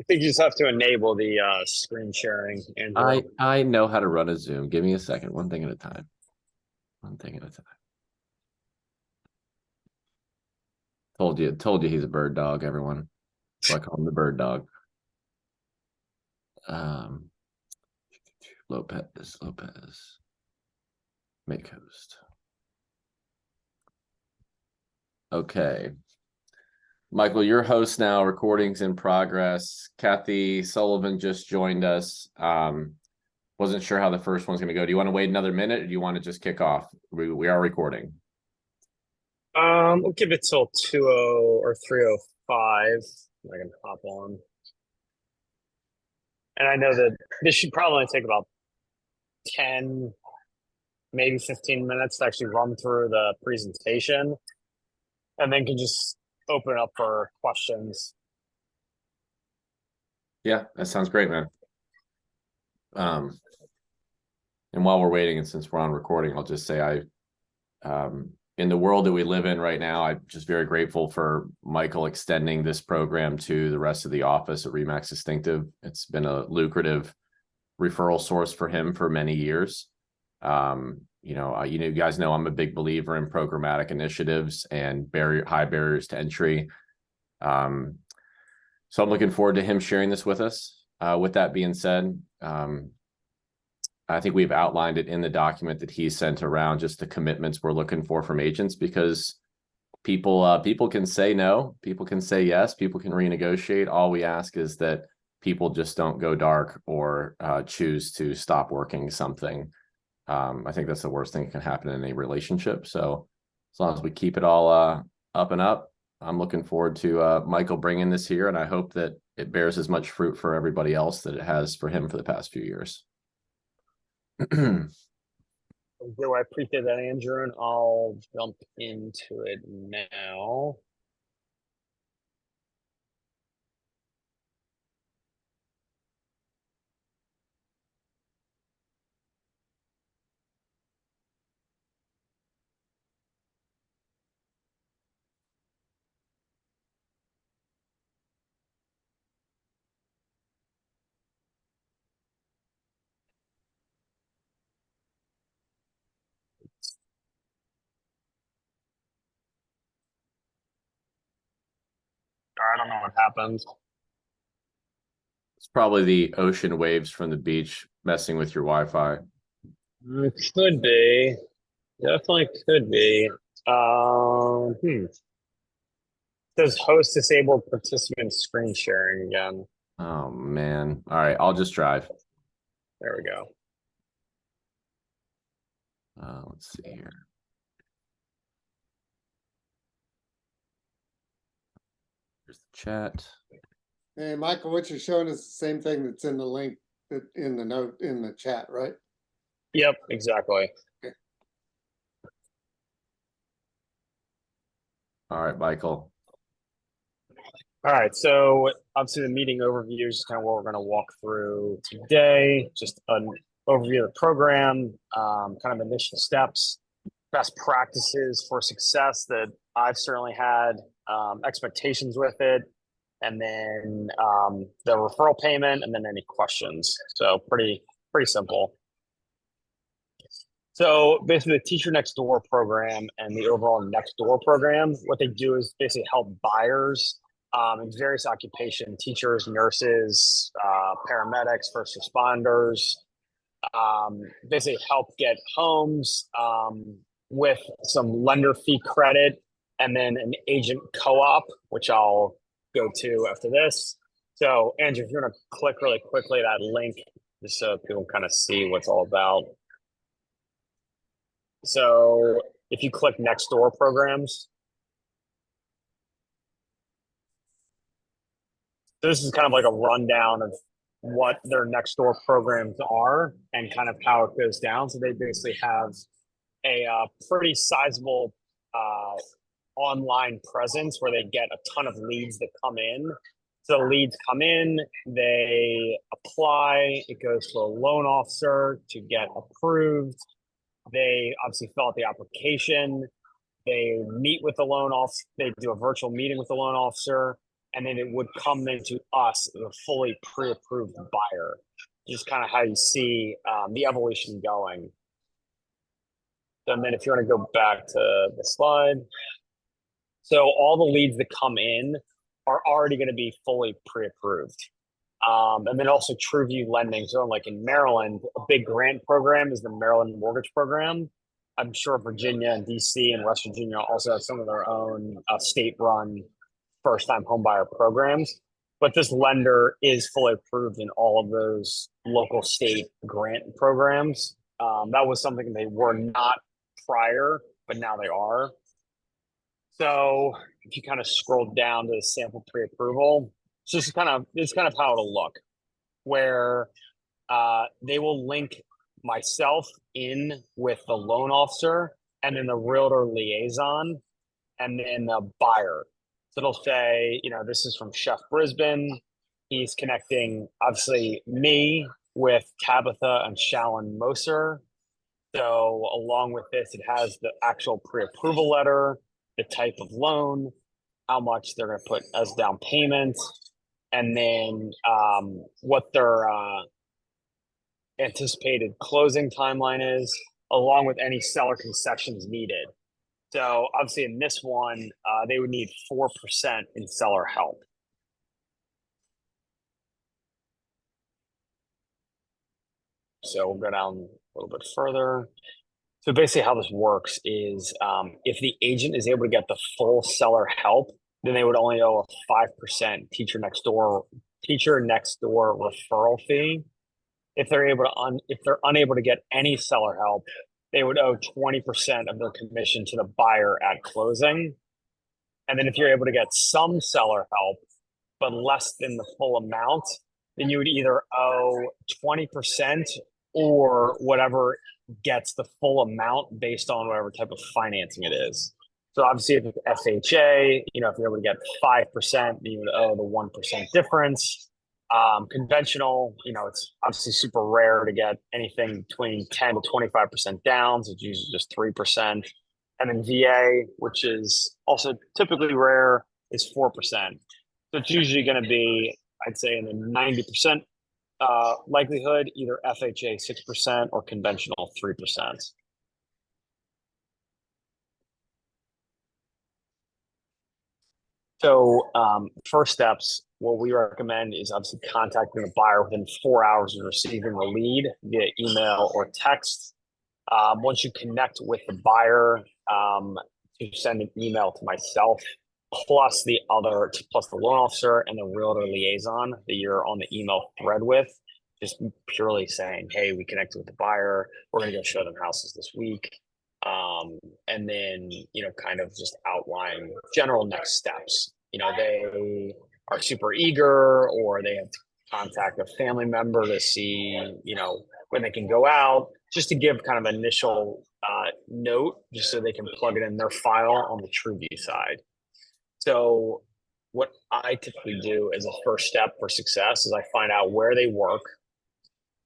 I think you just have to enable the screen sharing, Andrew. I know how to run a Zoom. Give me a second. One thing at a time. One thing at a time. Told you he's a bird dog, everyone. So I call him the bird dog. Um, Lopez. Make host. Okay. Michael, you're host now. Recording's in progress. Kathy Sullivan just joined us. Wasn't sure how the first one's going to go. Do you want to wait another minute, or do you want to just kick off? We are recording. We'll give it till 2:00 or 3:05. I can hop on. And I know that this should probably take about 10, maybe 15 minutes to actually run through the presentation, and then can just open it up for questions. Yeah, that sounds great, man. And while we're waiting, and since we're on recording, I'll just say in the world that we live in right now, I'm just very grateful for Michael extending this program to the rest of the office at Remax Distinctive. It's been a lucrative referral source for him for many years. You guys know I'm a big believer in programmatic initiatives and high barriers to entry. So I'm looking forward to him sharing this with us. With that being said, I think we've outlined it in the document that he sent around, just the commitments we're looking for from agents, because people can say no, people can say yes, people can renegotiate. All we ask is that people just don't go dark or choose to stop working something. I think that's the worst thing that can happen in any relationship. So as long as we keep it all up and up, I'm looking forward to Michael bringing this here, and I hope that it bears as much fruit for everybody else that it has for him for the past few years. I appreciate that, Andrew, and I'll jump into it now. I don't know what happened. It's probably the ocean waves from the beach messing with your Wi-Fi. It could be. Definitely could be. Says host disabled participant screen sharing again. Oh man. All right, I'll just drive. There we go. Let's see here. Here's the chat. Hey, Michael, what you're showing is the same thing that's in the link that in the note in the chat, right? Yep, exactly. Okay. All right, Michael. All right, so obviously the meeting overview is kind of what we're going to walk through today. Just an overview of the program, kind of initial steps, best practices for success that I've certainly had, expectations with it, and then the referral payment, and then any questions. So pretty simple. So basically, the Teacher Next Door program and the overall Next Door program, what they do is basically help buyers in various occupations, teachers, nurses, paramedics, first responders, basically help get homes with some lender fee credit and then an agent co-op, which I'll go to after this. So Andrew, if you're going to click really quickly that link, just so people kind of see what's all about. So if you click Next Door programs, this is kind of like a rundown of what their Next Door programs are and kind of how it goes down. So they basically have a pretty sizable online presence where they get a ton of leads that come in. So the leads come in, they apply, it goes to a loan officer to get approved. They obviously fill out the application. They meet with the loan officer. They do a virtual meeting with the loan officer. and then it would come into us as a fully pre-approved buyer. Just kind of how you see the evolution going. And then if you want to go back to the slide. So all the leads that come in are already going to be fully pre-approved. And then also TrueView lending. So like in Maryland, a big grant program is the Maryland Mortgage Program. I'm sure Virginia and DC and West Virginia also have some of their own state-run first-time homebuyer programs. But this lender is fully approved in all of those local state grant programs. That was something they were not prior, but now they are. So if you kind of scroll down to the sample pre-approval, this is kind of how it'll look, where they will link myself in with the loan officer and then the realtor liaison and then the buyer. So it'll say, this is from Chef Brisbane. He's connecting, obviously, me with Tabitha and Shalon Moser. So along with this, it has the actual pre-approval letter, the type of loan, how much they're going to put as down payment, and then what their anticipated closing timeline is, along with any seller concessions needed. So obviously in this one, they would need 4% in seller help. So we'll go down a little bit further. So basically how this works is if the agent is able to get the full seller help, then they would only owe a 5% teacher next door referral fee. If they're unable to get any seller help, they would owe 20% of their commission to the buyer at closing. And then if you're able to get some seller help, but less than the full amount, then you would either owe 20% or whatever gets the full amount based on whatever type of financing it is. So obviously if it's FHA, if you're able to get 5%, then you would owe the 1% difference. Conventional, it's obviously super rare to get anything between 10 to 25% down. So it's usually just 3%. And then VA, which is also typically rare, is 4%. So it's usually going to be, I'd say, in the 90% likelihood, either FHA 6% or conventional 3%. So first steps, what we recommend is obviously contacting the buyer within 4 hours of receiving the lead via email or text. Once you connect with the buyer, to send an email to myself, plus the loan officer and the realtor liaison that you're on the email thread with, just purely saying, hey, we connected with the buyer. We're going to go show them houses this week. And then, kind of just outline general next steps. They are super eager, or they have to contact a family member to see, when they can go out, just to give kind of initial note, just so they can plug it in their file on the TrueView side. So what I typically do as a first step for success is I find out where they work,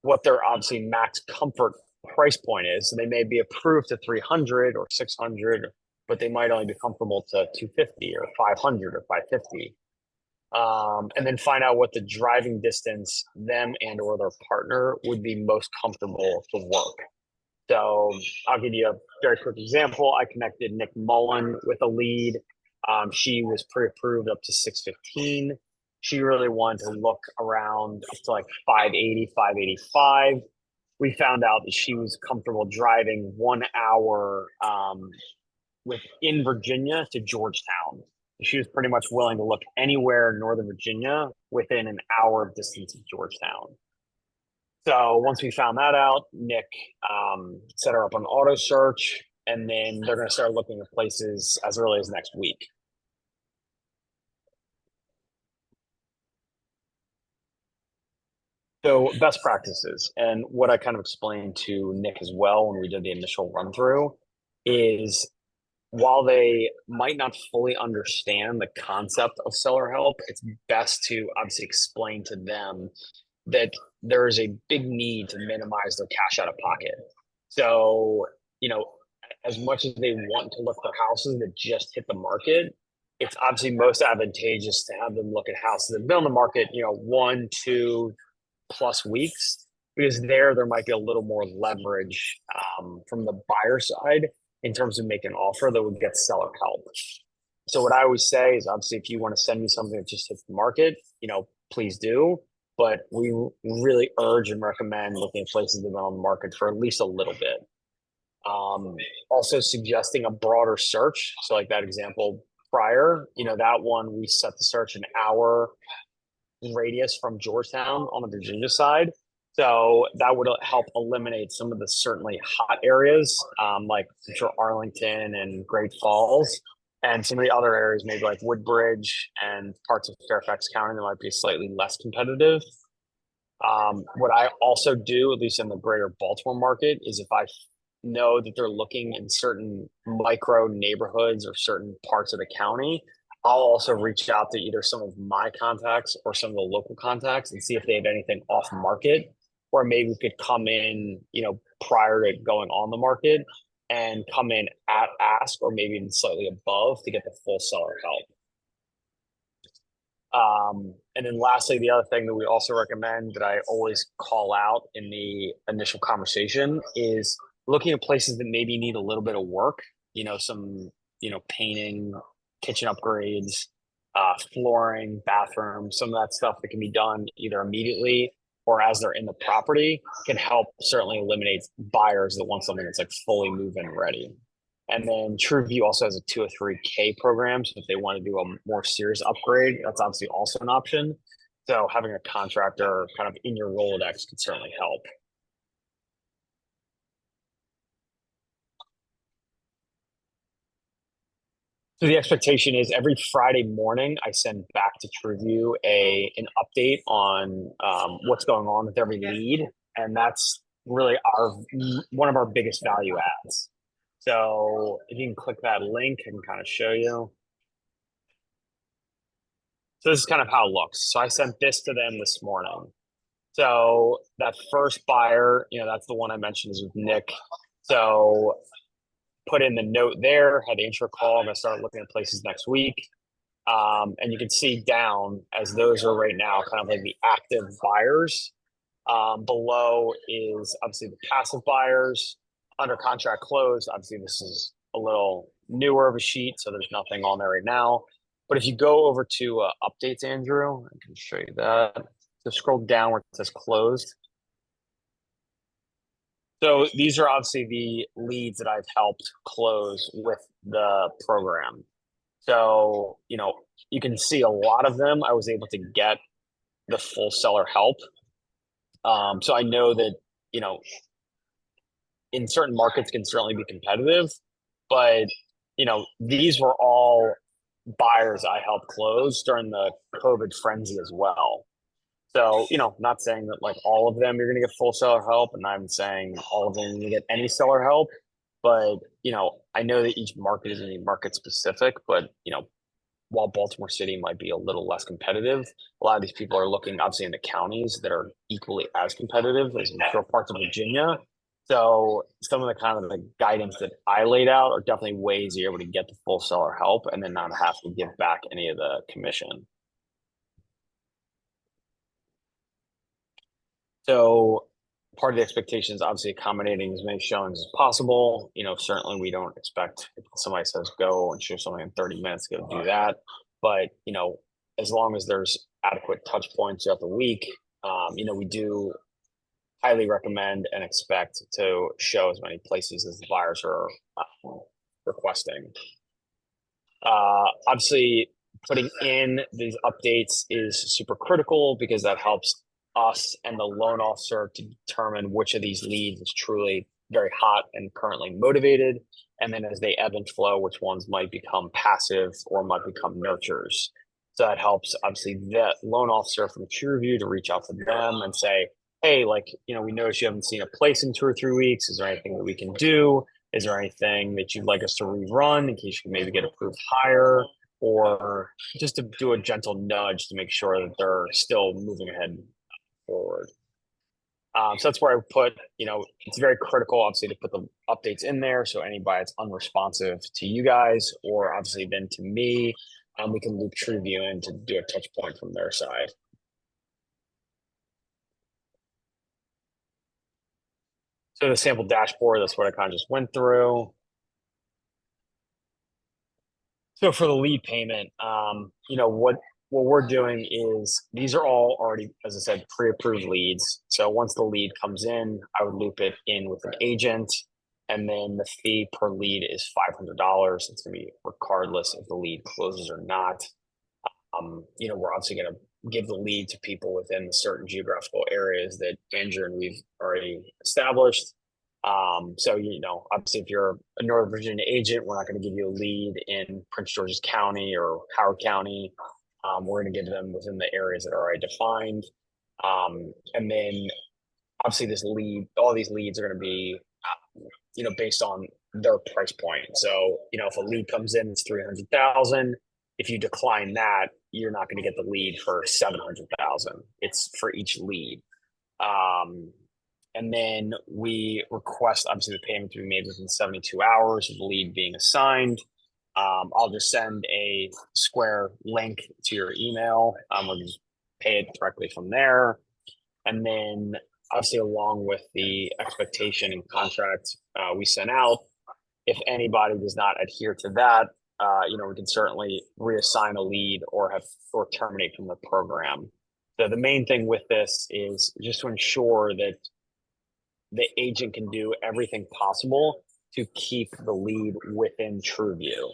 what their obviously max comfort price point is. So they may be approved to 300 or 600, but they might only be comfortable to 250 or 500 or 550. And then find out what the driving distance them and or their partner would be most comfortable to work. So I'll give you a very quick example. I connected Nick Mullen with a lead. She was pre-approved up to 615. She really wanted to look around up to like 580, 585. We found out that she was comfortable driving 1 hour within Virginia to Georgetown. She was pretty much willing to look anywhere in Northern Virginia within an hour distance of Georgetown. So once we found that out, Nick set her up on auto search, and then they're going to start looking at places as early as next week. So best practices, and what I kind of explained to Nick as well when we did the initial run through is, while they might not fully understand the concept of seller help, it's best to obviously explain to them that there is a big need to minimize their cash out of pocket. So, as much as they want to look for houses that just hit the market, it's obviously most advantageous to have them look at houses that have been on the market, 1, 2+ weeks, because there might be a little more leverage from the buyer side in terms of making an offer that would get seller help. So what I always say is, obviously, if you want to send me something that just hits the market, please do. But we really urge and recommend looking at places that have been on the market for at least a little bit. Also suggesting a broader search. So like that example prior, that one, we set the search an hour radius from Georgetown on the Virginia side. So that would help eliminate some of the certainly hot areas, like I'm sure Arlington and Great Falls, and some of the other areas, maybe like Woodbridge and parts of Fairfax County, that might be slightly less competitive. What I also do, at least in the greater Baltimore market, is if I know that they're looking in certain micro neighborhoods or certain parts of the county, I'll also reach out to either some of my contacts or some of the local contacts and see if they have anything off market, or maybe we could come in, prior to going on the market and come in at ask or maybe even slightly above to get the full seller help. And then lastly, the other thing that we also recommend that I always call out in the initial conversation is looking at places that maybe need a little bit of work, some, painting, kitchen upgrades, flooring, bathroom, some of that stuff that can be done either immediately or as they're in the property can help certainly eliminate buyers that want something that's like fully move-in ready. And then TrueView also has a 203K program. So if they want to do a more serious upgrade, that's obviously also an option. So having a contractor kind of in your Rolodex could certainly help. So the expectation is every Friday morning, I send back to TrueView an update on what's going on with every lead. And that's really one of our biggest value adds. So if you can click that link and kind of show you. So this is kind of how it looks. So I sent this to them this morning. So that first buyer, that's the one I mentioned, is with Nick. So put in the note there, had the intro call. I'm going to start looking at places next week. And you can see down, as those are right now kind of like the active buyers. Below is obviously the passive buyers. Under contract closed, obviously this is a little newer of a sheet, so there's nothing on there right now. But if you go over to updates, Andrew, I can show you that. So scroll down where it says closed. So these are obviously the leads that I've helped close with the program. So, you can see a lot of them I was able to get the full seller help. So I know that, in certain markets can certainly be competitive, but, these were all buyers I helped close during the COVID frenzy as well. So, not saying that like all of them you're going to get full seller help, and I'm saying all of them you're going to get any seller help, but, I know that each market is going to be market specific, but, while Baltimore City might be a little less competitive, a lot of these people are looking obviously in the counties that are equally as competitive as metro parts of Virginia. So some of the kind of the guidance that I laid out are definitely ways you're able to get the full seller help and then not have to give back any of the commission. So part of the expectation is obviously accommodating as many showings as possible. Certainly we don't expect if somebody says go and show something in 30 minutes to go do that. But, as long as there's adequate touch points throughout the week, we do highly recommend and expect to show as many places as the buyers are requesting. Obviously, putting in these updates is super critical because that helps us and the loan officer to determine which of these leads is truly very hot and currently motivated. And then as they ebb and flow, which ones might become passive or might become nurtures. So that helps obviously the loan officer from TrueView to reach out to them and say, hey, we noticed you haven't seen a place in 2 or 3 weeks. Is there anything that we can do? Is there anything that you'd like us to rerun in case you can maybe get approved higher? Or just to do a gentle nudge to make sure that they're still moving ahead forward. So that's where I put, it's very critical, obviously, to put the updates in there. So anybody that's unresponsive to you guys, or obviously then to me, we can loop TrueView in to do a touch point from their side. So the sample dashboard, that's what I kind of just went through. So for the lead payment, what we're doing is these are all already, as I said, pre-approved leads. So once the lead comes in, I would loop it in with an agent, and then the fee per lead is $500. It's going to be regardless if the lead closes or not. We're obviously going to give the lead to people within certain geographical areas that Andrew and we've already established. So, obviously if you're a Northern Virginia agent, we're not going to give you a lead in Prince George's County or Howard County. We're going to give them within the areas that are already defined. And then obviously all these leads are going to be, based on their price point. So, if a lead comes in, it's 300,000. If you decline that, you're not going to get the lead for 700,000. It's for each lead. And then we request, obviously, the payment to be made within 72 hours of the lead being assigned. I'll just send a Square link to your email. We'll just pay it directly from there. And then, obviously, along with the expectation and contract we sent out, if anybody does not adhere to that, we can certainly reassign a lead or terminate from the program. So the main thing with this is just to ensure that the agent can do everything possible to keep the lead within TrueView.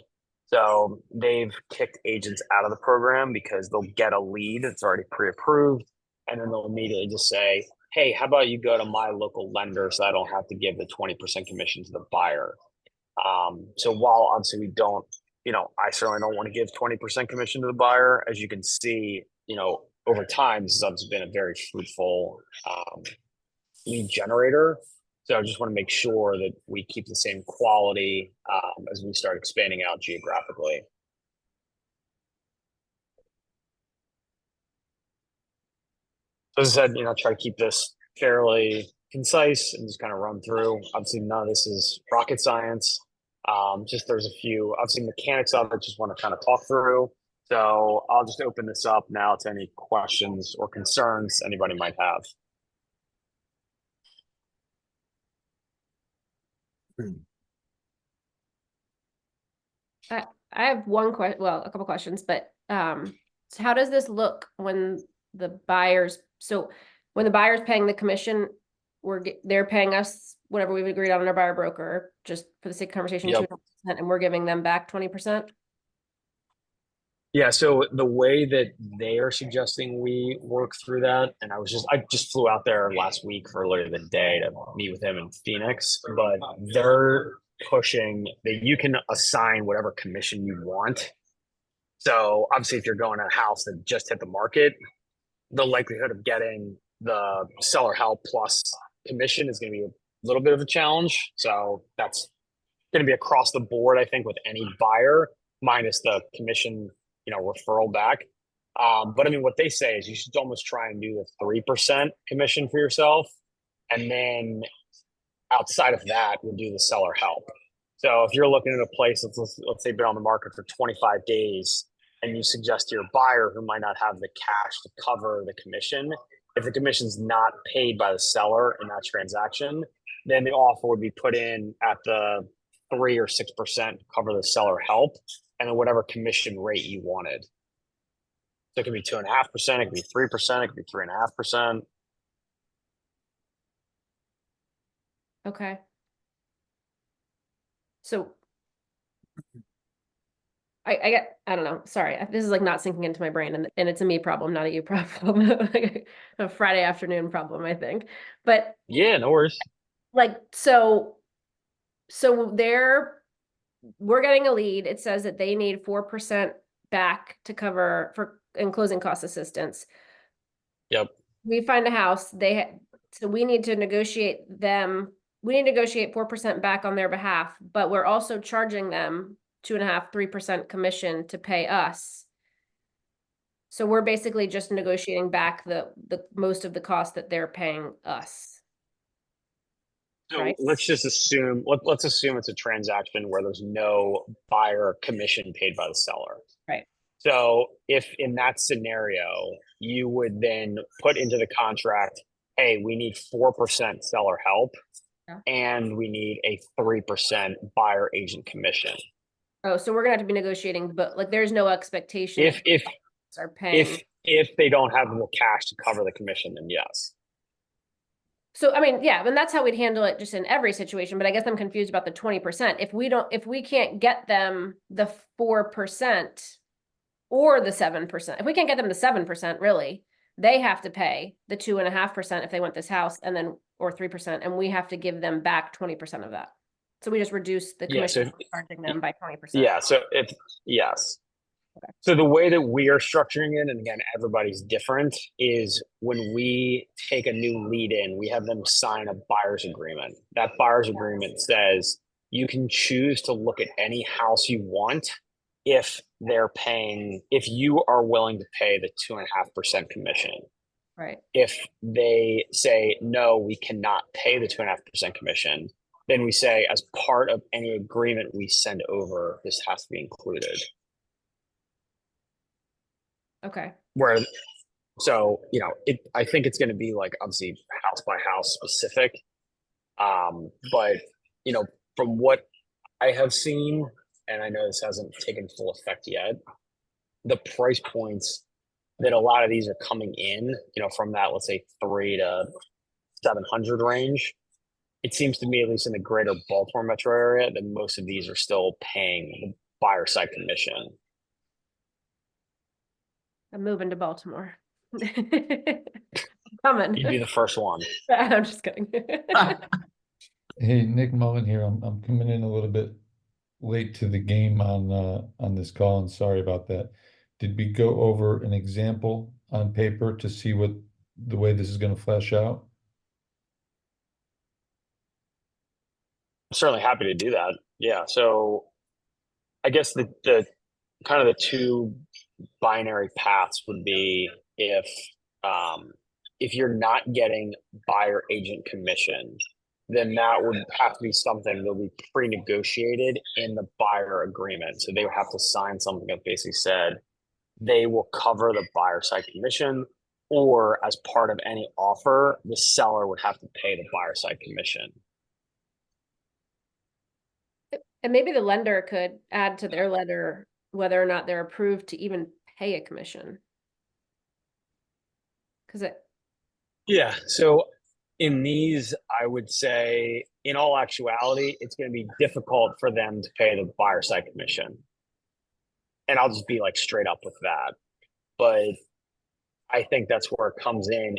So they've kicked agents out of the program because they'll get a lead that's already pre-approved, and then they'll immediately just say, hey, how about you go to my local lender so I don't have to give the 20% commission to the buyer. So while obviously we don't, I certainly don't want to give 20% commission to the buyer. As you can see, over time, this has obviously been a very fruitful lead generator. So I just want to make sure that we keep the same quality as we start expanding out geographically. So as I said, try to keep this fairly concise and just kind of run through. Obviously, none of this is rocket science. Just there's a few, obviously, mechanics of it, just want to kind of talk through. So I'll just open this up now to any questions or concerns anybody might have. I have one question, well, a couple questions, but so how does this look when the buyers, when the buyer's paying the commission, they're paying us whatever we've agreed on in our buyer broker, just for the sake of conversation, Yep. 2.5%, and we're giving them back 20%? Yeah, so the way that they are suggesting we work through that, and I just flew out there last week for literally the day to meet with him in Phoenix, but they're pushing that you can assign whatever commission you want. So obviously, if you're going to a house that just hit the market, the likelihood of getting the seller help plus commission is going to be a little bit of a challenge. So that's going to be across the board, I think, with any buyer, minus the commission, referral back. But I mean, what they say is you should almost try and do the 3% commission for yourself. And then outside of that, we'll do the seller help. So if you're looking at a place that's, let's say, been on the market for 25 days, and you suggest to your buyer who might not have the cash to cover the commission, if the commission's not paid by the seller in that transaction, then the offer would be put in at the 3 or 6% to cover the seller help, and then whatever commission rate you wanted. So it could be 2.5%, it could be 3%, it could be 3.5%. Okay. So I don't know. Sorry. This is like not sinking into my brain, and it's a me problem, not a you problem. Like a Friday afternoon problem, I think. But yeah, no worries. Like, so we're getting a lead. It says that they need 4% back to cover in closing cost assistance. Yep. We find a house, so we need to negotiate 4% back on their behalf, but we're also charging them 2.5%, 3% commission to pay us. So we're basically just negotiating back the most of the cost that they're paying us. So right? let's just assume, let's assume it's a transaction where there's no buyer commission paid by the seller. Right. So if in that scenario, you would then put into the contract, hey, we need 4% seller help Yeah. and we need a 3% buyer agent commission. Oh, so we're gonna have to be negotiating, but like, there's no expectation. If Are paying. if they don't have the cash to cover the commission, then yes. So, I mean, yeah, and that's how we'd handle it just in every situation, but I guess I'm confused about the 20%. If we can't get them the 4% or the 7%, if we can't get them the 7%, really, they have to pay the 2.5% if they want this house, and then, or 3%, and we have to give them back 20% of that. So we just reduce the Yeah, so commission we're charging them by 20%. Yeah, so yes. Okay. So the way that we are structuring it, and again, everybody's different, is when we take a new lead in, we have them sign a buyer's agreement. That buyer's agreement says you can choose to look at any house you want if you are willing to pay the 2.5% commission. Right. If they say, no, we cannot pay the 2.5% commission, then we say, as part of any agreement we send over, this has to be included. Okay. I think it's going to be like obviously house by house specific. But from what I have seen, and I know this hasn't taken full effect yet, the price points that a lot of these are coming in, from that, let's say 3 to 700 range, it seems to me, at least in the greater Baltimore metro area, that most of these are still paying the buyer side commission. I'm moving to Baltimore. Coming. You'd be the first one. I'm just kidding. Hey, Nick Mullen here. I'm coming in a little bit late to the game on this call, and sorry about that. Did we go over an example on paper to see what the way this is going to flesh out? I'm certainly happy to do that. Yeah. So I guess the kind of the two binary paths would be if you're not getting buyer agent commission, then that would have to be something that we pre-negotiated in the buyer agreement. So they would have to sign something that basically said they will cover the buyer side commission, or as part of any offer, the seller would have to pay the buyer side commission. And maybe the lender could add to their letter whether or not they're approved to even pay a commission. Yeah. So in these, I would say, in all actuality, it's going to be difficult for them to pay the buyer side commission. And I'll just be like straight up with that. But I think that's where it comes in.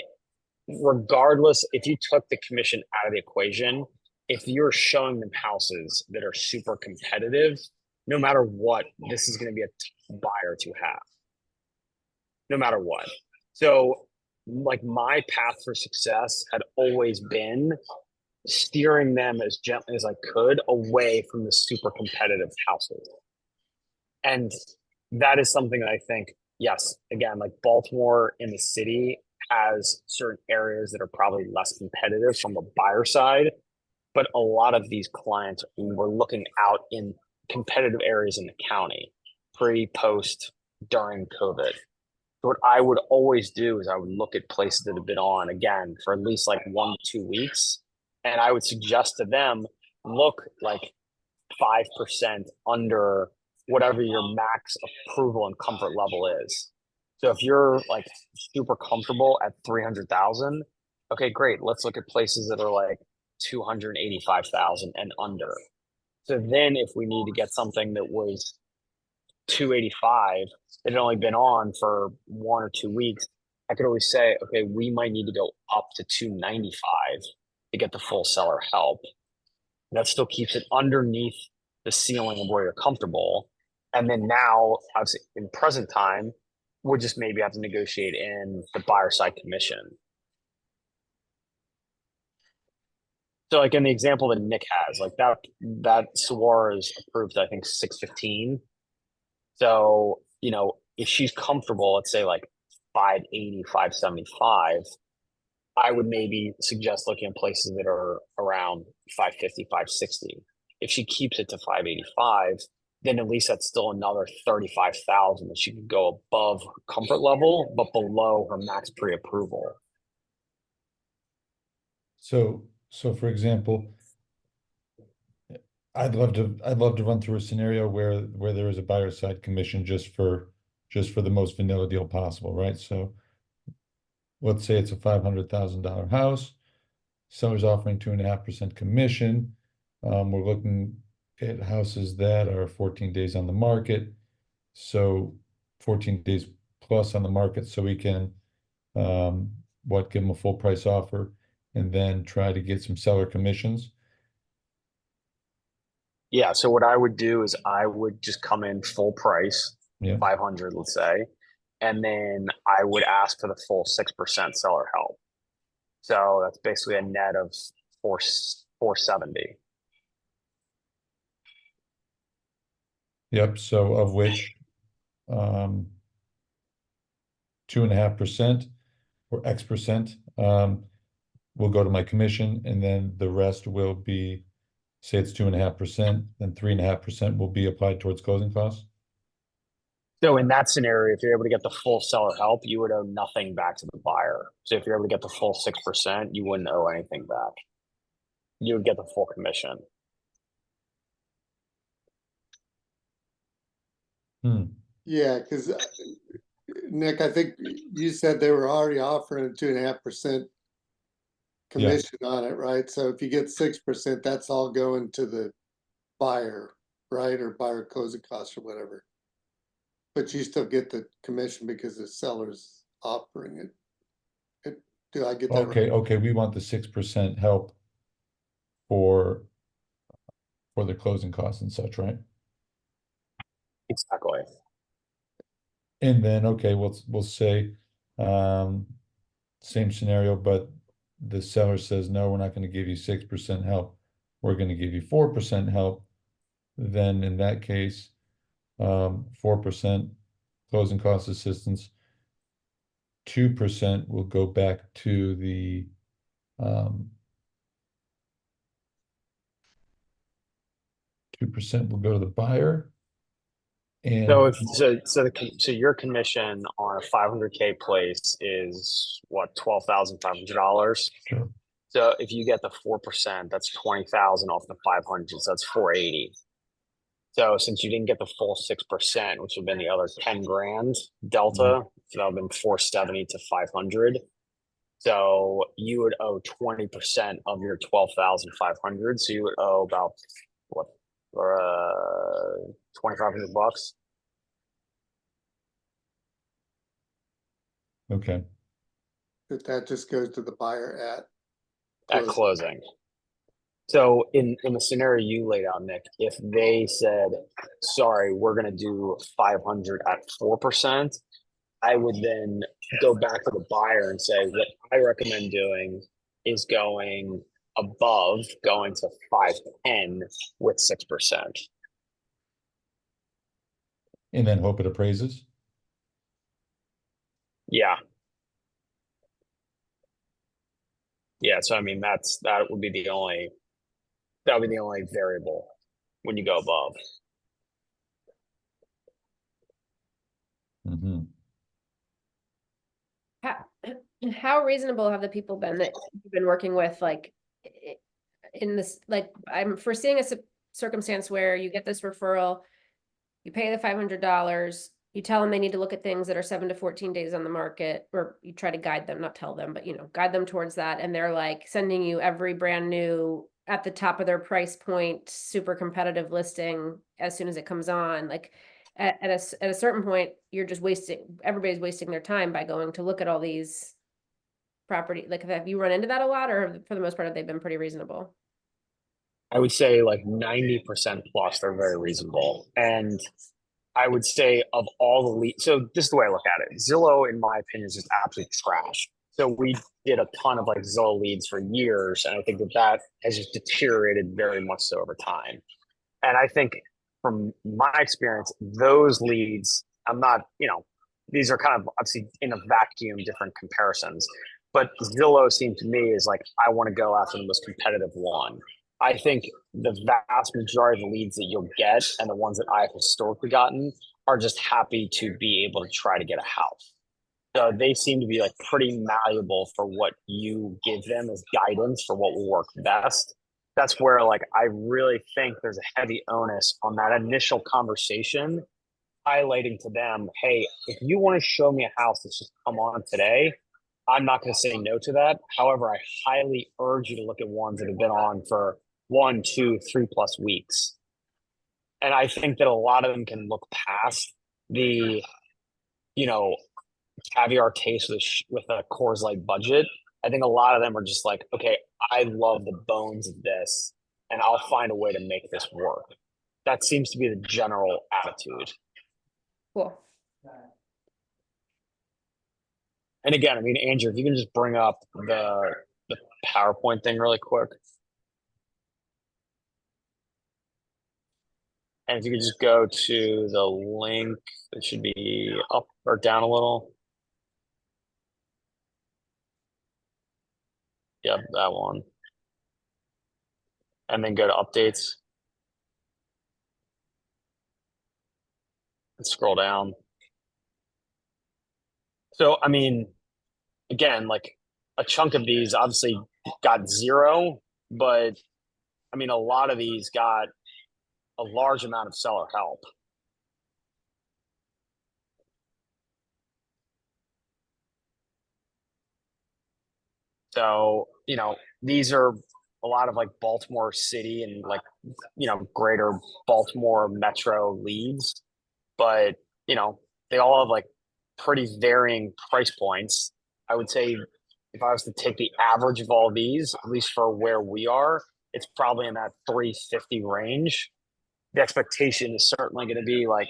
Regardless, if you took the commission out of the equation, if you're showing them houses that are super competitive, no matter what, this is going to be a tough buyer to have. No matter what. So like my path for success had always been steering them as gently as I could away from the super competitive houses. And that is something that I think, yes, again, like Baltimore in the city has certain areas that are probably less competitive from the buyer side, but a lot of these clients were looking out in competitive areas in the county, pre, post, during COVID. So what I would always do is I would look at places that have been on again for at least like 1 to 2 weeks. And I would suggest to them, look like 5% under whatever your max approval and comfort level is. So if you're like super comfortable at 300,000, okay, great. Let's look at places that are like 285,000 and under. So then if we need to get something that was 285 that had only been on for 1 or 2 weeks, I could always say, okay, we might need to go up to 295 to get the full seller help. That still keeps it underneath the ceiling of where you're comfortable. And then now, obviously, in present time, we'll just maybe have to negotiate in the buyer side commission. So like in the example that Nick has, like that Saguaro is approved, I think 615. So, if she's comfortable, let's say like 580, 575, I would maybe suggest looking at places that are around 550, 560. If she keeps it to 585, then at least that's still another 35,000 that she could go above her comfort level, but below her max pre-approval. So for example, I'd love to run through a scenario where there is a buyer side commission just for the most vanilla deal possible, right? So let's say it's a $500,000 house. Seller's offering 2.5% commission. We're looking at houses that are 14 days on the market. So 14 days plus on the market, so we can give them a full price offer and then try to get some seller commissions. Yeah, so what I would do is I would just come in full price, Yeah. 500, let's say, and then I would ask for the full 6% seller help. So that's basically a net of 470. Yep. So of which 2.5% or X% will go to my commission, and then the rest will be, say it's 2.5%, then 3.5% will be applied towards closing costs. So in that scenario, if you're able to get the full seller help, you would owe nothing back to the buyer. So if you're able to get the full 6%, you wouldn't owe anything back. You would get the full commission. Yeah, because Nick, I think you said they were already offering a 2.5% commission on it, right? So if you get 6%, that's all going to the buyer, right? Or buyer closing costs or whatever. But you still get the commission because the seller's offering it. Do I get that right? Okay, we want the 6% help for the closing costs and such, right? Exactly. And then, okay, we'll say, same scenario, but the seller says, no, we're not gonna give you 6% help. We're gonna give you 4% help. Then in that case, 4% closing cost assistance, 2% will go back to the, 2% will go to the buyer. And So your commission on a 500K place is what, $12,500? sure. So if you get the 4%, that's 20,000 off the 500, so that's 480. So since you didn't get the full 6%, which would have been the other 10 grand delta, so that would have been 470 to 500. So you would owe 20% of your 12,500. So you would owe about what, or $2,500. Okay. That just goes to the buyer At closing. So in the scenario you laid out, Nick, if they said, sorry, we're going to do 500 at 4%, I would then go back to the buyer and say, what I recommend doing is going above, going to 510 with 6%. And then hope it appraises. Yeah. Yeah. So, I mean, that would be the only variable when you go above. Mm-hmm. How reasonable have the people been that you've been working with, like in this, like I'm foreseeing a circumstance where you get this referral, you pay the $500, you tell them they need to look at things that are 7 to 14 days on the market, or you try to guide them, not tell them, but guide them towards that. And they're like sending you every brand new at the top of their price point, super competitive listing as soon as it comes on. Like at a certain point, you're just everybody's wasting their time by going to look at all these property. Like, have you run into that a lot, or for the most part, have they been pretty reasonable? I would say like 90% plus, they're very reasonable. And I would say of all the leads, so this is the way I look at it. Zillow, in my opinion, is just absolute trash. So we did a ton of like Zillow leads for years, and I think that has just deteriorated very much so over time. And I think from my experience, those leads, I'm not, these are kind of obviously in a vacuum, different comparisons. But Zillow seemed to me is like, I want to go after the most competitive one. I think the vast majority of the leads that you'll get and the ones that I've historically gotten are just happy to be able to try to get a house. So they seem to be like pretty malleable for what you give them as guidance for what will work best. That's where like I really think there's a heavy onus on that initial conversation, highlighting to them, hey, if you want to show me a house that's just come on today, I'm not going to say no to that. However, I highly urge you to look at ones that have been on for 1, 2, 3+ weeks. And I think that a lot of them can look past the, you know, caviar taste with a Coors Light budget. I think a lot of them are just like, okay, I love the bones of this, and I'll find a way to make this work. That seems to be the general attitude. Cool. And again, I mean, Andrew, if you can just bring up the PowerPoint thing really quick. And if you could just go to the link, it should be up or down a little. Yep, that one. And then go to updates. And scroll down. So, I mean, again, like a chunk of these obviously got 0, but I mean, a lot of these got a large amount of seller help. So, you know, these are a lot of like Baltimore City and like, you know, greater Baltimore metro leads, but, you know, they all have like pretty varying price points. I would say if I was to take the average of all these, at least for where we are, it's probably in that 350 range. The expectation is certainly going to be like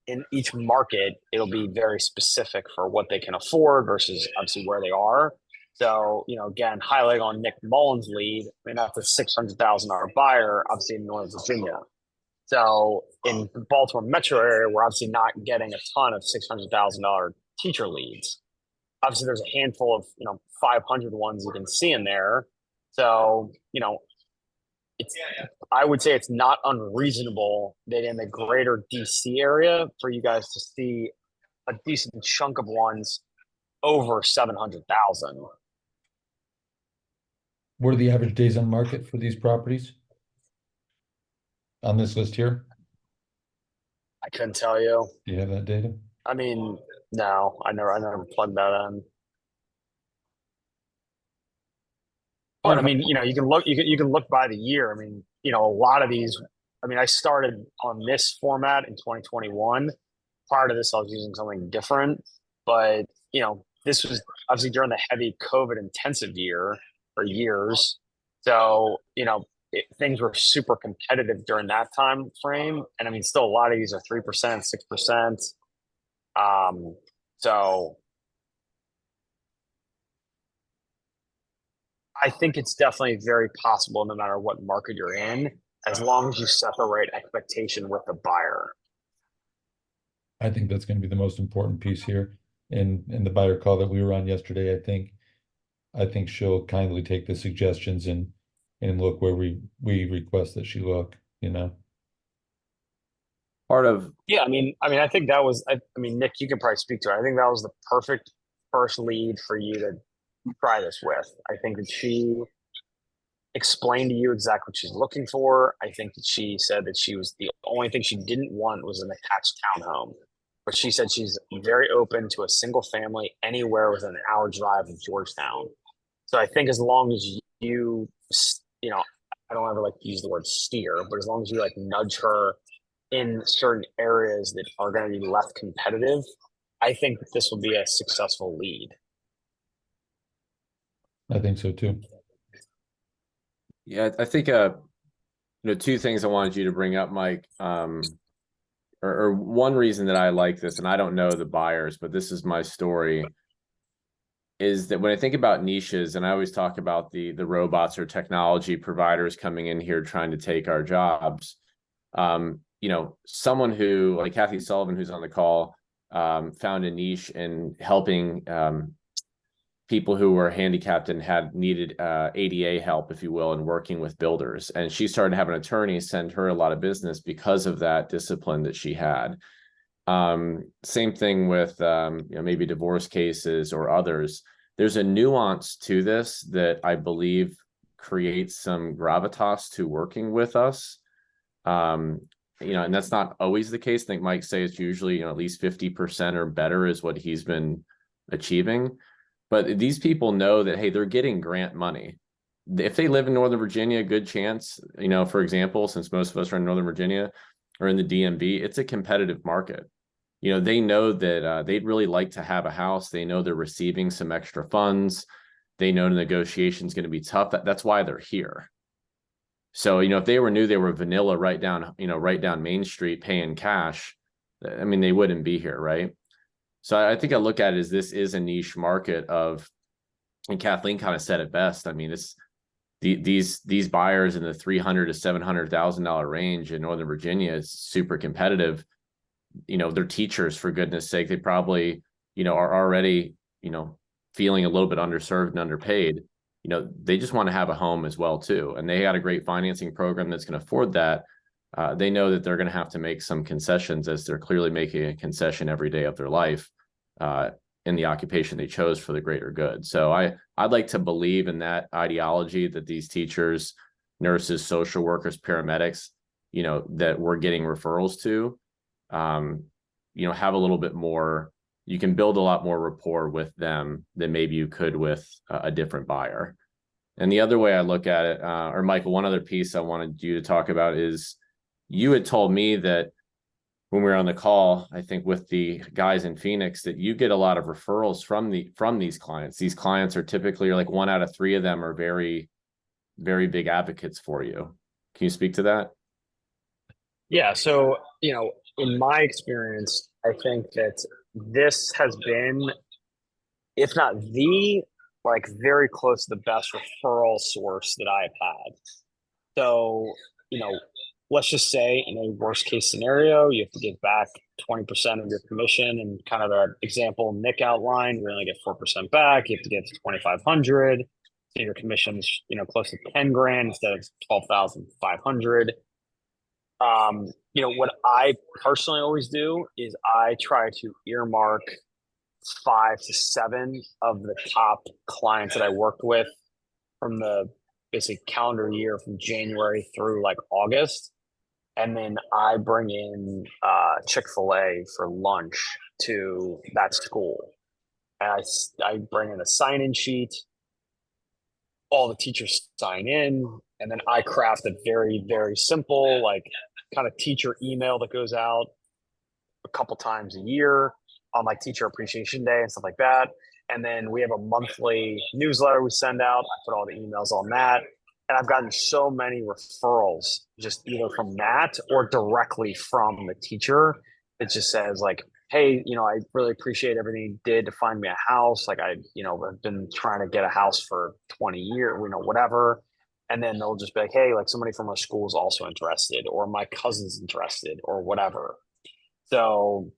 in each market, it'll be very specific for what they can afford versus obviously where they are. So, you know, again, highlight on Nick Mullins' lead. I mean, that's a $600,000 buyer, obviously in Northern Virginia. So in the Baltimore metro area, we're obviously not getting a ton of $600,000 teacher leads. Obviously, there's a handful of, you know, 500 ones you can see in there. So, you know, I would say it's not unreasonable that in the greater DC area for you guys to see a decent chunk of ones over 700,000. What are the average days on market for these properties on this list here? I couldn't tell you. Do you have that data? I mean, no, I never plugged that in. But I mean, you know, you can look by the year. I mean, you know, a lot of these. I mean, I started on this format in 2021. Prior to this, I was using something different. But you know, this was obviously during the heavy COVID intensive year or years. So you know, things were super competitive during that time frame. And I mean, still a lot of these are 3%, 6%. So I think it's definitely very possible no matter what market you're in, as long as you set the right expectation with the buyer. I think that's going to be the most important piece here. In the buyer call that we were on yesterday, I think she'll kindly take the suggestions and look where we request that she look, you know. Part of Yeah, I mean, I think that was, I mean, Nick, you can probably speak to it. I think that was the perfect first lead for you to try this with. I think that she explained to you exactly what she's looking for. I think that she said that she was the only thing she didn't want was an attached townhome. But she said she's very open to a single family anywhere within an hour drive of Georgetown. So I think as long as you know, I don't ever like to use the word steer, but as long as you like nudge her in certain areas that are going to be less competitive, I think that this will be a successful lead. I think so too. Yeah, I think you know, 2 things I wanted you to bring up, Mike. Or one reason that I like this, and I don't know the buyers, but this is my story, is that when I think about niches, and I always talk about the robots or technology providers coming in here trying to take our jobs, you know, someone who like Kathy Sullivan, who's on the call, found a niche in helping people who were handicapped and had needed ADA help, if you will, in working with builders. And she started having attorneys send her a lot of business because of that discipline that she had. Same thing with maybe divorce cases or others. There's a nuance to this that I believe creates some gravitas to working with us. And that's not always the case. I think Mike says it's usually, at least 50% or better is what he's been achieving. But these people know that, hey, they're getting grant money. If they live in Northern Virginia, good chance, for example, since most of us are in Northern Virginia or in the DMV, it's a competitive market. They know that they'd really like to have a house. They know they're receiving some extra funds. They know the negotiation is going to be tough. That's why they're here. So, if they knew they were vanilla right down Main Street paying cash, I mean, they wouldn't be here, right? So I think I look at it as this is a niche market and Kathleen kind of said it best. I mean, it's these buyers in the $300,000 to $700,000 range in Northern Virginia is super competitive. They're teachers, for goodness sake. They probably, are already, feeling a little bit underserved and underpaid. They just want to have a home as well too. And they got a great financing program that's going to afford that. They know that they're going to have to make some concessions, as they're clearly making a concession every day of their life in the occupation they chose for the greater good. So I'd like to believe in that ideology that these teachers, nurses, social workers, paramedics, that we're getting referrals to, have a little bit more. You can build a lot more rapport with them than maybe you could with a different buyer. And the other way I look at it, or Michael, one other piece I wanted you to talk about is, you had told me that when we were on the call, I think with the guys in Phoenix, that you get a lot of referrals from these clients. These clients are typically, like 1 out of 3 of them are very, very big advocates for you. Can you speak to that? Yeah. So, in my experience, I think that this has been, if not very close to the best referral source that I've had. So, let's just say in a worst case scenario, you have to give back 20% of your commission, and kind of the example Nick outlined, we only get 4% back. You have to give 2,500. So your commission's, close to 10 grand instead of 12,500. What I personally always do is I try to earmark 5 to 7 of the top clients that I worked with from the basic calendar year from January through like August. And then I bring in Chick-fil-A for lunch to that school. And I bring in a sign-in sheet. All the teachers sign in. And then I craft a very, very simple, like, kind of teacher email that goes out a couple times a year on like Teacher Appreciation Day and stuff like that. And then we have a monthly newsletter we send out. I put all the emails on that. And I've gotten so many referrals just either from that or directly from the teacher. It just says like, hey, I really appreciate everything you did to find me a house. Like I've been trying to get a house for 20 years, whatever. And then they'll just be like, hey, like somebody from our school is also interested, or my cousin's interested, or whatever. So,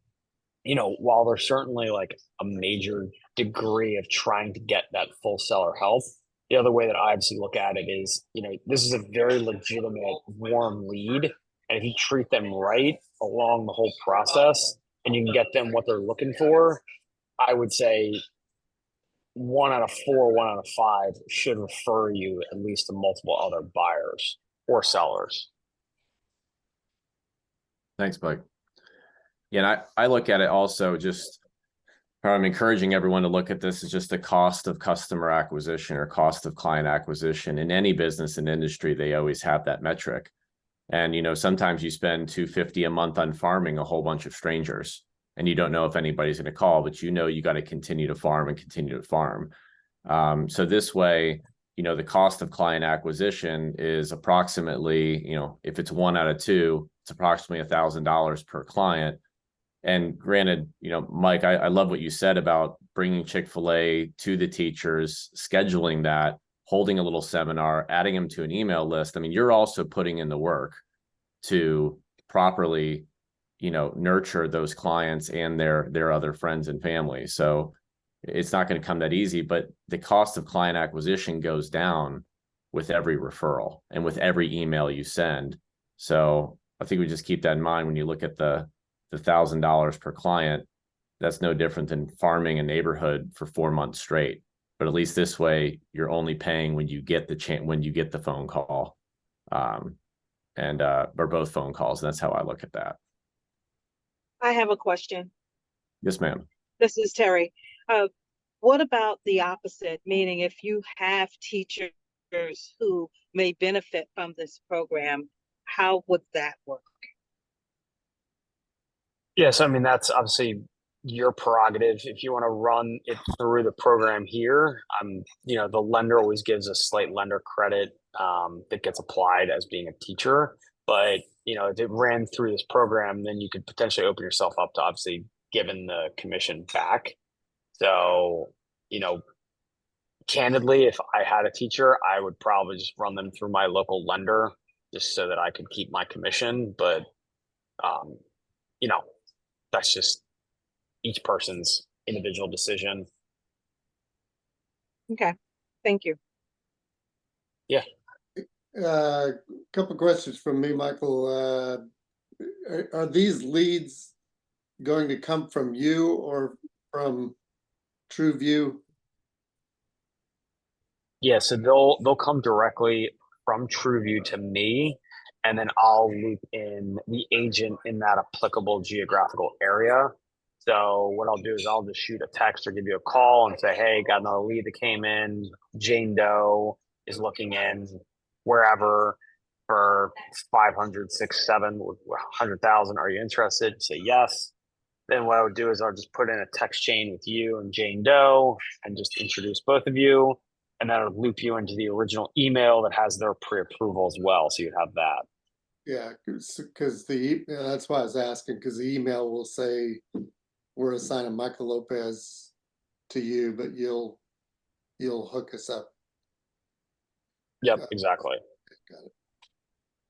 while there's certainly like a major degree of trying to get that full seller help, the other way that I obviously look at it is, this is a very legitimate warm lead. And if you treat them right along the whole process and you can get them what they're looking for, I would say 1 out of 4, 1 out of 5 should refer you at least to multiple other buyers or sellers. Thanks, Mike. Yeah, and I look at it also, I'm encouraging everyone to look at this as just the cost of customer acquisition or cost of client acquisition. In any business and industry, they always have that metric. And, sometimes you spend $250 a month on farming a whole bunch of strangers, and you don't know if anybody's going to call, but you got to continue to farm and continue to farm. So this way, the cost of client acquisition is approximately, if it's 1 out of 2, it's approximately $1,000 per client. And granted, Mike, I love what you said about bringing Chick-fil-A to the teachers, scheduling that, holding a little seminar, adding them to an email list. I mean, you're also putting in the work to properly, nurture those clients and their other friends and family. So, it's not going to come that easy, but the cost of client acquisition goes down with every referral and with every email you send. So I think we just keep that in mind when you look at the $1,000 per client. That's no different than farming a neighborhood for 4 months straight. But at least this way, you're only paying when you get the phone call, or both phone calls. That's how I look at that. I have a question. Yes, ma'am. This is Terry. What about the opposite? Meaning if you have teachers who may benefit from this program, how would that work? Yes, I mean, that's obviously your prerogative. If you want to run it through the program here, the lender always gives a slight lender credit that gets applied as being a teacher. But, if it ran through this program, then you could potentially open yourself up to obviously giving the commission back. So, candidly, if I had a teacher, I would probably just run them through my local lender just so that I could keep my commission. But, that's just each person's individual decision. Okay, thank you. Yeah. Couple questions from me, Michael. Are these leads going to come from you or from TrueView? Yeah, so they'll come directly from TrueView to me, and then I'll loop in the agent in that applicable geographical area. So what I'll do is I'll just shoot a text or give you a call and say, hey, got another lead that came in. Jane Doe is looking in wherever for 500, 6, 7, 100,000. Are you interested? Say yes. Then what I would do is I'll just put in a text chain with you and Jane Doe and just introduce both of you. And then it'll loop you into the original email that has their pre-approval as well. So you'd have that. Yeah, because that's why I was asking, because the email will say we're assigning Michael Lopez to you, but you'll hook us up. Yep, exactly.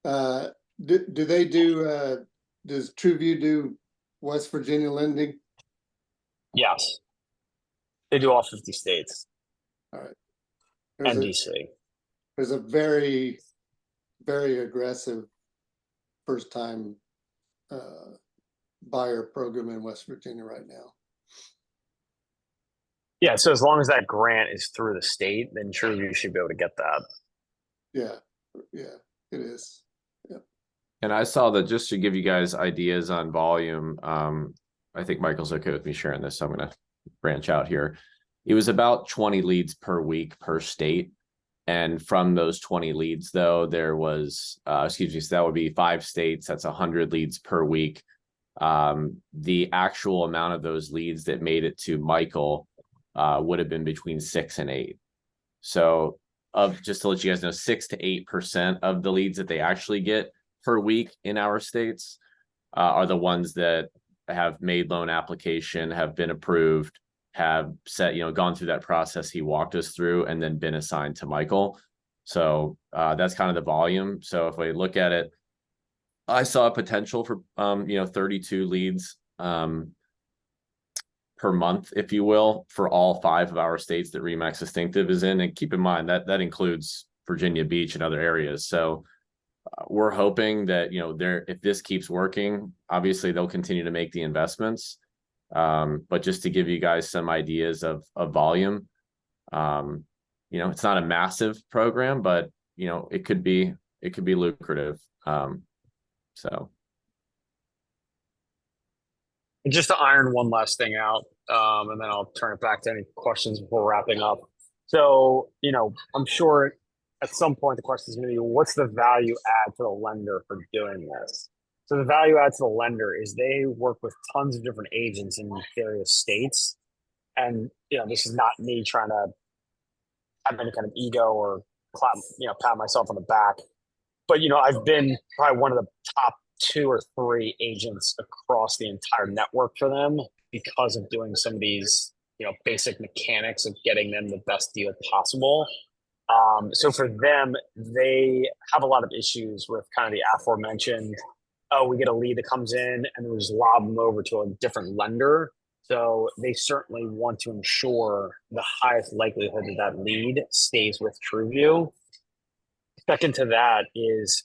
Got it. Do they do? Does TrueView do West Virginia lending? Yes, they do all 50 states. All right. And DC. There's a very, very aggressive first-time buyer program in West Virginia right now. Yeah, so as long as that grant is through the state, then sure you should be able to get that. Yeah, it is. Yeah. And I saw that, just to give you guys ideas on volume, I think Michael's okay with me sharing this, so I'm going to branch out here. It was about 20 leads per week per state. And from those 20 leads, though, there was, so that would be 5 states. That's 100 leads per week. The actual amount of those leads that made it to Michael would have been between 6 and 8. So just to let you guys know, 6 to 8% of the leads that they actually get per week in our states are the ones that have made loan application, have been approved, have gone through that process he walked us through, and then been assigned to Michael. So that's kind of the volume. So if we look at it, I saw a potential for 32 leads per month, if you will, for all 5 of our states that Remax Distinctive is in. And keep in mind that includes Virginia Beach and other areas. So we're hoping that if this keeps working, obviously they'll continue to make the investments. But just to give you guys some ideas of volume, it's not a massive program, but it could be lucrative. So just to iron one last thing out, and then I'll turn it back to any questions before wrapping up. So, I'm sure at some point the question is going to be, what's the value add to the lender for doing this? So the value add to the lender is they work with tons of different agents in various states. And, this is not me trying to have any kind of ego or pat myself on the back. But, I've been probably one of the top 2 or 3 agents across the entire network for them because of doing some of these, basic mechanics of getting them the best deal possible. So for them, they have a lot of issues with kind of the aforementioned, we get a lead that comes in and we just lob them over to a different lender. So they certainly want to ensure the highest likelihood that that lead stays with TrueView. Second to that is,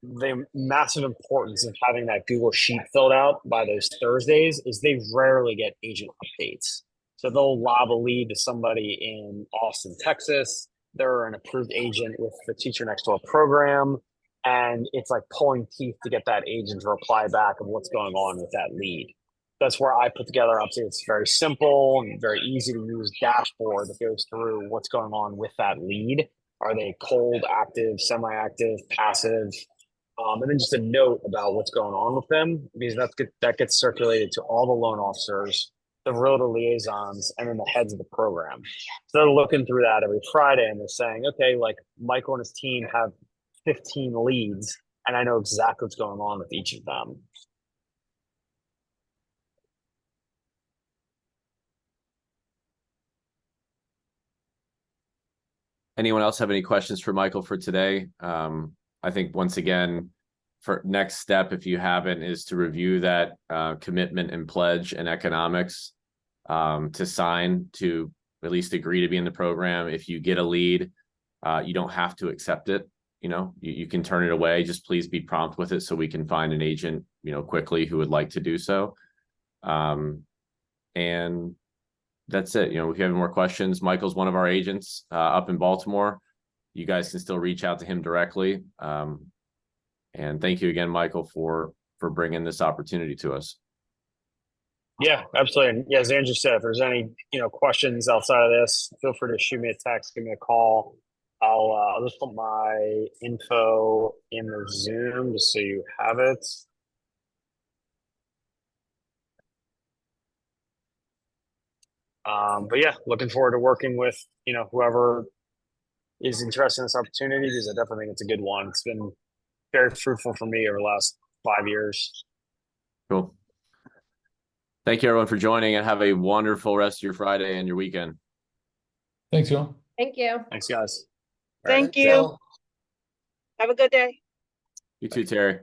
the massive importance of having that Google Sheet filled out by those Thursdays is they rarely get agent updates. So they'll lob a lead to somebody in Austin, Texas. They're an approved agent with the Teacher Next Door program. And it's like pulling teeth to get that agent to reply back of what's going on with that lead. That's where I put together, obviously, it's very simple and very easy to use dashboard that goes through what's going on with that lead. Are they cold, active, semi-active, passive? And then just a note about what's going on with them, because that gets circulated to all the loan officers, the realtor liaisons, and then the heads of the program. So they're looking through that every Friday and they're saying, okay, like Michael and his team have 15 leads, and I know exactly what's going on with each of them. Anyone else have any questions for Michael for today? I think once again, for next step, if you haven't, is to review that commitment and pledge and economics to sign, to at least agree to be in the program. If you get a lead, you don't have to accept it. You can turn it away. Just please be prompt with it so we can find an agent, quickly who would like to do so. And that's it. If you have more questions, Michael's one of our agents up in Baltimore. You guys can still reach out to him directly. And thank you again, Michael, for bringing this opportunity to us. Yeah, absolutely. And yeah, as Andrew said, if there's any questions outside of this, feel free to shoot me a text, give me a call. I'll just put my info in the Zoom just so you have it. But yeah, looking forward to working with whoever is interested in this opportunity, because I definitely think it's a good one. It's been very fruitful for me over the last 5 years. Cool. Thank you, everyone, for joining, and have a wonderful rest of your Friday and your weekend. Thanks, y'all. Thank you. Thanks, guys. Thank you. Have a good day. You too, Terry.